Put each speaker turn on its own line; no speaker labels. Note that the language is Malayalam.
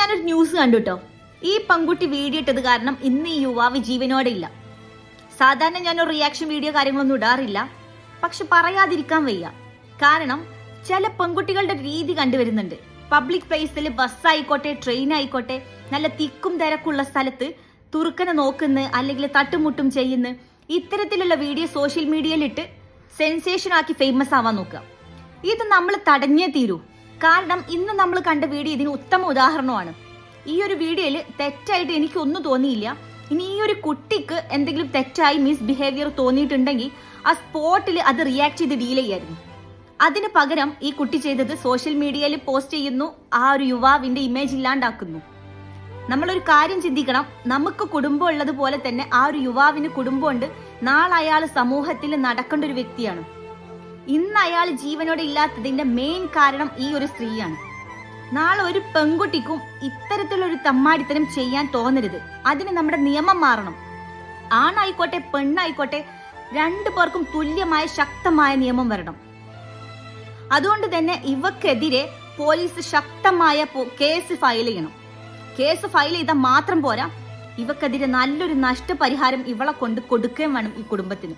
ഞാനൊരു ന്യൂസ് കണ്ടു കേട്ടോ. ഈ പെൺകുട്ടി വീഡിയോ ഇട്ടത് കാരണം ഇന്ന് ഈ യുവാവ് ജീവനോടെ ഇല്ല. സാധാരണ ഞാനൊരു റിയാക്ഷൻ വീഡിയോ കാര്യങ്ങളൊന്നും ഇടാറില്ല, പക്ഷെ പറയാതിരിക്കാൻ വയ്യ. കാരണം ചില പെൺകുട്ടികളുടെ രീതി കണ്ടുവരുന്നുണ്ട്. പബ്ലിക് പ്ലേസിൽ ബസ് ആയിക്കോട്ടെ, ട്രെയിൻ ആയിക്കോട്ടെ, നല്ല തിക്കും തിരക്കുള്ള സ്ഥലത്ത് തുറുക്കനെ നോക്കുന്നു, അല്ലെങ്കിൽ തട്ടുമുട്ടും ചെയ്യുന്നു. ഇത്തരത്തിലുള്ള വീഡിയോ സോഷ്യൽ മീഡിയയിലിട്ട് സെൻസേഷൻ ആക്കി ഫേമസ് ആവാൻ നോക്കുക. ഇത് നമ്മൾ തടഞ്ഞേ തീരൂ. കാരണം ഇന്ന് നമ്മൾ കണ്ട വീഡിയോ ഇതിന് ഉത്തമ ഉദാഹരണമാണ്. ഈ ഒരു വീഡിയോയിൽ തെറ്റായിട്ട് എനിക്കൊന്നും തോന്നിയില്ല. ഇനി ഈ ഒരു കുട്ടിക്ക് എന്തെങ്കിലും തെറ്റായി മിസ്ബിഹേവിയർ തോന്നിയിട്ടുണ്ടെങ്കിൽ ആ സ്പോട്ടിൽ അത് റിയാക്ട് ചെയ്ത് ഡീൽ ചെയ്യായിരുന്നു. അതിന് പകരം ഈ കുട്ടി ചെയ്തത് സോഷ്യൽ മീഡിയയിൽ പോസ്റ്റ് ചെയ്യുന്നു, ആ ഒരു യുവാവിന്റെ ഇമേജ് ഇല്ലാണ്ടാക്കുന്നു. നമ്മളൊരു കാര്യം ചിന്തിക്കണം, നമുക്ക് കുടുംബം ഉള്ളതുപോലെ തന്നെ ആ ഒരു യുവാവിന് കുടുംബമുണ്ട്. നാളെ അയാൾ സമൂഹത്തിൽ നടക്കേണ്ട ഒരു വ്യക്തിയാണ്. ഇന്ന് അയാൾ ജീവനോടെ ഇല്ലാത്തതിന്റെ മെയിൻ കാരണം ഈ ഒരു സ്ത്രീയാണ്. നാളെ ഒരു പെൺകുട്ടിക്കും ഇത്തരത്തിലൊരു തമ്മാടിത്തരം ചെയ്യാൻ തോന്നരുത്. അതിന് നമ്മുടെ നിയമം മാറണം. ആണായിക്കോട്ടെ പെണ്ണായിക്കോട്ടെ, രണ്ടു പേർക്കും തുല്യമായ ശക്തമായ നിയമം വരണം. അതുകൊണ്ട് തന്നെ ഇവക്കെതിരെ പോലീസ് ശക്തമായ കേസ് ഫയൽ ചെയ്യണം. കേസ് ഫയൽ ചെയ്താൽ മാത്രം പോരാ, ഇവക്കെതിരെ നല്ലൊരു നഷ്ടപരിഹാരം ഇവളെ കൊണ്ട് കൊടുക്കുകയും വേണം ഈ കുടുംബത്തിന്.